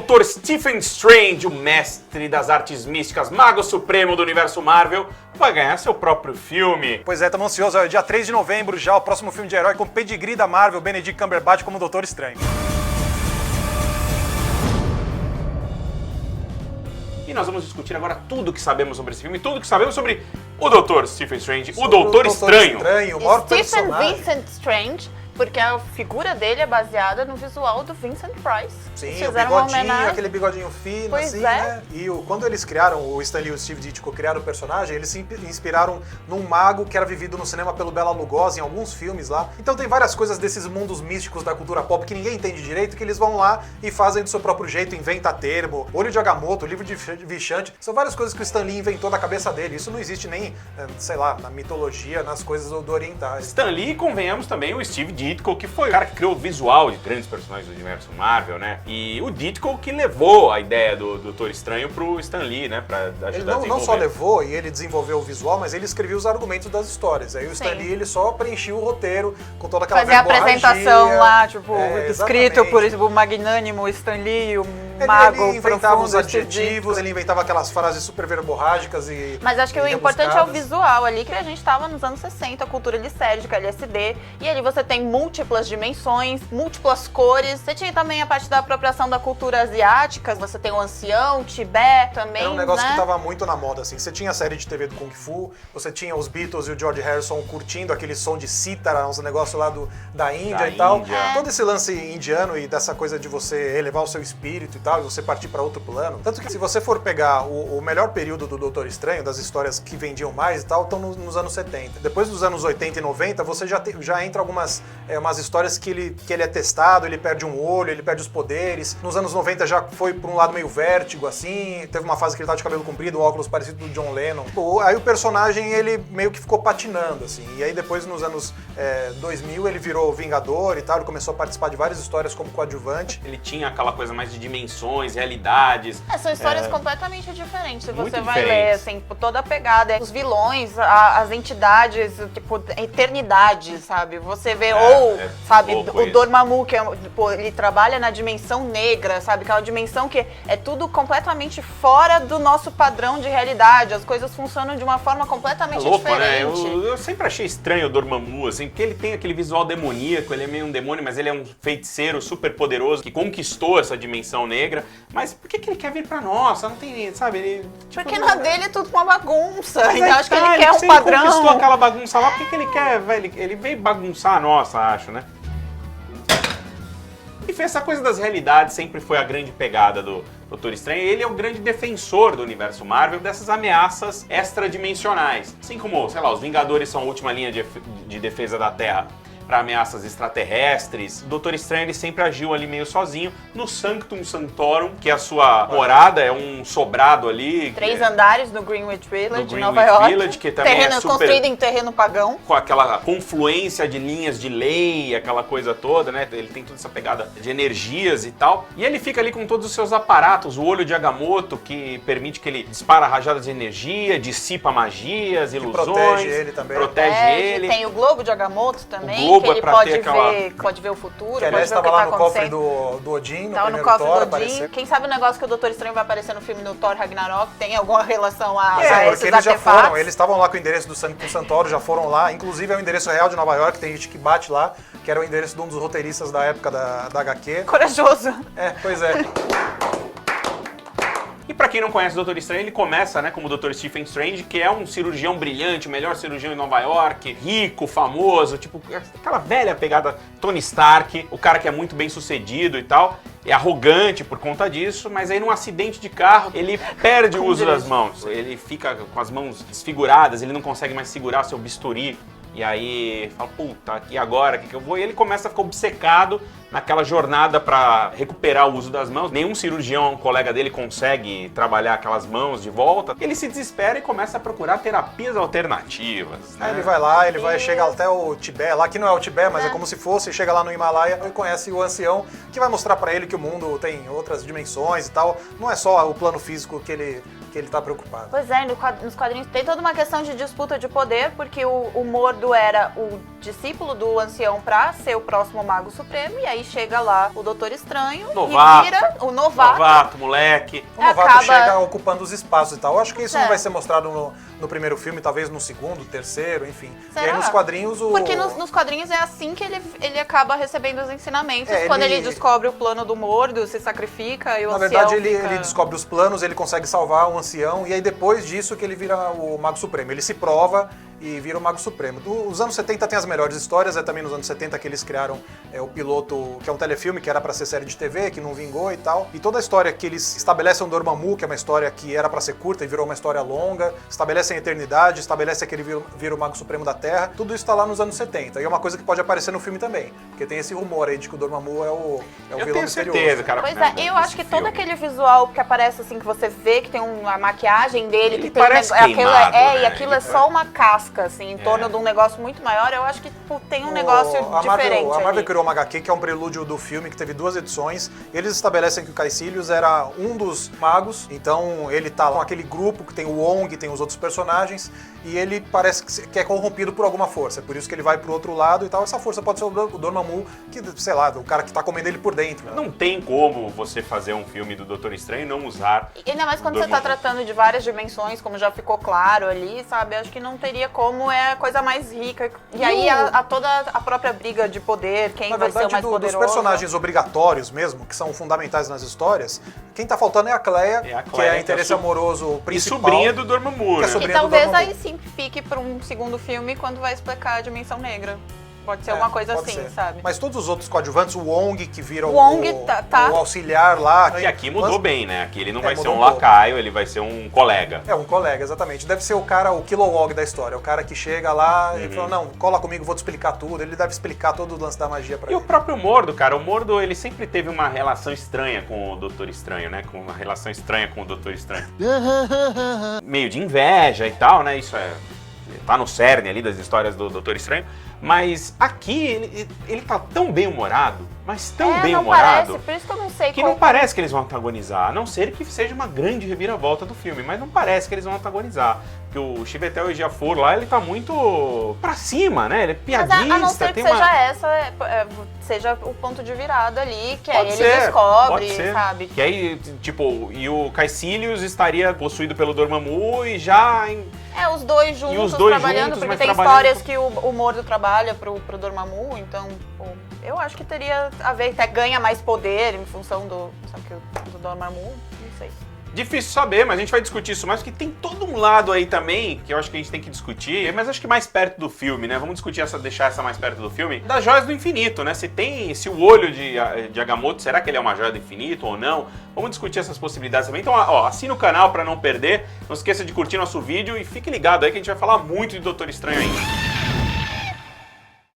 Dr. Stephen Strange, o mestre das artes místicas, mago supremo do universo Marvel, vai ganhar seu próprio filme. Pois é, estamos ansiosos. É dia 3 de novembro já, o próximo filme de herói com pedigree da Marvel, Benedict Cumberbatch como Doutor Estranho. E nós vamos discutir agora tudo que sabemos sobre esse filme, tudo que sabemos sobre o Dr. Stephen Strange, o Doutor Estranho. O maior Stephen personagem. Vincent Strange, porque a figura dele é baseada no visual do Vincent Price. Sim, o Fizeram uma bigodinho, homenagem. aquele bigodinho fino, Pois assim, é. né? E quando eles criaram, o Stan Lee e o Steve Ditko criaram o personagem, eles se inspiraram num mago que era vivido no cinema pelo Bela Lugosi, em alguns filmes lá. Então tem várias coisas desses mundos místicos da cultura pop que ninguém entende direito, que eles vão lá e fazem do seu próprio jeito, inventa termo, olho de Agamotto, livro de Vichante. São várias coisas que o Stan Lee inventou da cabeça dele. Isso não existe nem, sei lá, na mitologia, nas coisas do orientais. Stan Lee, e convenhamos também o Steve Ditko, que foi o cara que criou o visual de grandes personagens do universo Marvel, né? E o Ditko que levou a ideia do Doutor Estranho pro Stan Lee, né? Pra ajudar Ele a desenvolver. não só levou e ele desenvolveu o visual, mas ele escrevia os argumentos das histórias. Aí o Stan Sim. Lee, ele só preenchia o roteiro com toda aquela Fazer a verborragia. apresentação lá, tipo, escrito exatamente. por o magnânimo Stan Lee, o Ele mago inventava profundo, os Steve adjetivos, Ditko. ele inventava aquelas frases super verborrágicas e Mas acho que o importante é o rebuscadas. visual ali, que a gente tava nos anos 60, cultura lisérgica, LSD, e ali você tem múltiplas dimensões, múltiplas cores. Você tinha também a parte da apropriação da cultura asiática, você tem o ancião, Tibete também, Era um negócio né? que tava muito na moda, assim. Você tinha a série de TV do Kung Fu, você tinha os Beatles e o George Harrison curtindo aquele som de cítara, uns negócios lá da Índia Da e tal. Índia. Todo esse lance indiano e dessa coisa de você elevar o seu espírito e tal, e você partir pra outro plano. Tanto que se você for pegar o melhor período do Doutor Estranho, das histórias que vendiam mais e tal, estão nos anos 70. Depois dos anos 80 e 90, você já entra algumas umas histórias que ele é testado, ele perde um olho, ele perde os poderes. Nos anos 90 já foi por um lado meio vértigo, assim. Teve uma fase que ele tava de cabelo comprido, óculos parecido do John Lennon. Aí o personagem, ele meio que ficou patinando, assim. E aí depois, nos anos 2000, ele virou Vingador e tal. Ele começou a participar de várias histórias como coadjuvante. Ele tinha aquela coisa mais de dimensões, realidades. São histórias completamente diferentes. Se Muito você vai diferentes. ler, assim, toda a pegada, os vilões, as entidades, tipo, eternidade, sabe? Você vê, sabe, louco o isso. Dormammu, que ele trabalha na dimensão negra, sabe? Aquela dimensão que é tudo completamente fora do nosso padrão de realidade. As coisas funcionam de uma forma completamente Louco, né? diferente. Eu sempre achei estranho o Dormammu, assim, porque ele tem aquele visual demoníaco, ele é meio um demônio, mas ele é um feiticeiro super poderoso que conquistou essa dimensão negra. Mas por que ele quer vir pra nossa? Não tem, sabe? Ele, tipo, Porque na dele é tudo uma bagunça. Mas Então aí acho que tá, ele quer um sempre padrão. conquistou aquela bagunça lá, por que ele quer, velho? Ele veio bagunçar a nossa, acho, né? Enfim, essa coisa das realidades sempre foi a grande pegada do Doutor Estranho. Ele é o grande defensor do universo Marvel dessas ameaças extradimensionais. Assim como, sei lá, os Vingadores são a última linha de defesa da Terra para ameaças extraterrestres. O Doutor Estranho, ele sempre agiu ali meio sozinho no Sanctum Sanctorum, que é a sua morada, é um sobrado ali. 3 andares no Greenwich Village, No em Nova Greenwich York. Village, que também terreno é super- construído em terreno pagão. Com aquela confluência de linhas de lei, aquela coisa toda, né? Ele tem toda essa pegada de energias e tal. E ele fica ali com todos os seus aparatos, o olho de Agamotto, que permite que ele dispara rajadas de energia, dissipa magias, ilusões. protege ele também. Protege ele. Tem o Globo de Agamotto também, O globo que é ele pra pode ter aquela- ver, pode ver o futuro, Que aliás pode ver o que estava lá tá no cofre acontecendo. do Odin, no Tava no primeiro cofre Thor, do Odin. apareceu. Quem sabe o negócio que o Doutor Estranho vai aparecer no filme do Thor Ragnarok tem alguma relação a Porque esses eles já artefatos? foram, eles estavam lá com o endereço do Santoro, já foram lá, inclusive é o endereço real de Nova York, tem gente que bate lá, que era o endereço de um dos roteiristas da época da HQ. Corajoso. Pois é. E pra quem não conhece o Doutor Estranho, ele começa, né, como o Dr. Stephen Strange, que é um cirurgião brilhante, o melhor cirurgião em Nova York, rico, famoso, tipo, aquela velha pegada Tony Stark, o cara que é muito bem sucedido e tal, é arrogante por conta disso, mas aí num acidente de carro, ele perde o uso das mãos, ele fica com as mãos desfiguradas, ele não consegue mais segurar seu bisturi. E aí fala, puta, e agora? O que eu vou? E ele começa a ficar obcecado naquela jornada para recuperar o uso das mãos. Nenhum cirurgião, um colega dele, consegue trabalhar aquelas mãos de volta. Ele se desespera e começa a procurar terapias alternativas, né? Aí ele vai lá, ele vai chegar até o Tibete, lá que não é o Tibete, mas é como se fosse, chega lá no Himalaia e conhece o ancião, que vai mostrar pra ele que o mundo tem outras dimensões e tal. Não é só o plano físico que ele tá preocupado. Pois é, nos quadrinhos tem toda uma questão de disputa de poder, porque o humor Mordo era o discípulo do ancião pra ser o próximo Mago Supremo, e aí chega lá o Doutor Estranho Novato. e vira o novato. Novato, moleque. O novato acaba- chega ocupando os espaços e tal. Eu acho que isso não É. vai ser mostrado no primeiro filme, talvez no segundo, terceiro, enfim. Será? E aí nos quadrinhos o... Porque nos quadrinhos é assim que ele acaba recebendo os ensinamentos. É, quando ele- ele descobre o plano do Mordo, se sacrifica e o Na ancião verdade, ele fica... descobre os planos, ele consegue salvar um ancião, e aí depois disso que ele vira o Mago Supremo. Ele se prova e vira o Mago Supremo. Os anos 70 tem as melhores histórias, é também nos anos 70 que eles criaram o piloto, que é um telefilme, que era pra ser série de TV, que não vingou e tal. E toda a história que eles estabelecem o Dormammu, que é uma história que era pra ser curta e virou uma história longa, estabelecem a eternidade, estabelecem que ele vira o Mago Supremo da Terra, tudo isso tá lá nos anos 70. E é uma coisa que pode aparecer no filme também, porque tem esse rumor aí de que o Dormammu é o Eu vilão tenho misterioso. certeza, cara. Pois né, é, eu desse acho que filme. todo aquele visual que aparece assim, que você vê que tem a maquiagem dele, Ele que tem parece aquilo queimado, né? e aquilo Ele é só uma casca, assim, em É. torno de um negócio muito maior, eu acho que tipo, tem um negócio A diferente Marvel ali. criou uma HQ que é um prelúdio do filme, que teve 2 edições. Eles estabelecem que o Caecilius era um dos magos, então ele tá lá com aquele grupo que tem o Wong, tem os outros personagens, e ele parece que é corrompido por alguma força. É por isso que ele vai pro outro lado e tal. Essa força pode ser o Dormammu, que, sei lá, o cara que tá comendo ele por dentro. Não tem como você fazer um filme do Doutor Estranho e não usar... E ainda mais quando você tá Dormammu. tratando de várias dimensões, como já ficou claro ali, sabe? Acho que não teria como, é a coisa mais rica. E aí toda a própria briga de poder, quem Na vai ser o verdade, mais dos poderoso. personagens obrigatórios mesmo, que são fundamentais nas histórias, quem tá faltando é a Cleia, É a que Cleia, é que é interesse a amoroso E principal. sobrinha do Dormammu, Que é né? E sobrinha do talvez Dormammu. aí sim fique para um segundo filme quando vai explicar a Dimensão Negra. Pode ser É, uma coisa pode assim, ser. sabe? Mas todos os outros coadjuvantes, o Wong, que vira O Wong tá. o auxiliar lá. E aqui mudou bem, né? Aqui ele não vai ser mudou um um pouco. lacaio, ele vai ser um colega. É, um colega, exatamente. Deve ser o cara, o Kilowog da história. O cara que chega lá e fala, não, cola comigo, vou te explicar tudo. Ele deve explicar todo o lance da magia pra E ele. o próprio Mordo, cara, o Mordo, ele sempre teve uma relação estranha com o Doutor Estranho, né? Com uma relação estranha com o Doutor Estranho. Meio de inveja e tal, né? Isso tá no cerne ali das histórias do Doutor Estranho. Mas aqui ele tá tão bem-humorado, mas tão não bem-humorado, parece, por isso que eu não sei que qual... não parece que eles vão antagonizar, a não ser que seja uma grande reviravolta do filme, mas não parece que eles vão antagonizar. Porque o Chiwetel Ejiofor lá, ele tá muito pra cima, né? Ele é Mas piadista, a não ser que tem seja uma... essa, seja o ponto de virada ali, que aí Pode ele ser, descobre, pode ser. sabe? Que aí, tipo, e o Caecilius estaria possuído pelo Dormammu e já... Os dois juntos E os dois trabalhando, juntos, porque mas tem trabalhando histórias que o Mordo trabalha pro Dormammu, então pô, eu acho que teria a ver, até ganha mais poder em função do Dormammu, não sei. Difícil saber, mas a gente vai discutir isso mais, porque tem todo um lado aí também que eu acho que a gente tem que discutir, mas acho que mais perto do filme, né? Vamos discutir deixar essa mais perto do filme. Das joias do infinito, né? Se o olho de Agamotto, será que ele é uma joia do infinito ou não? Vamos discutir essas possibilidades também. Então, ó, assina o canal pra não perder, não esqueça de curtir nosso vídeo e fique ligado aí que a gente vai falar muito de Doutor Estranho ainda.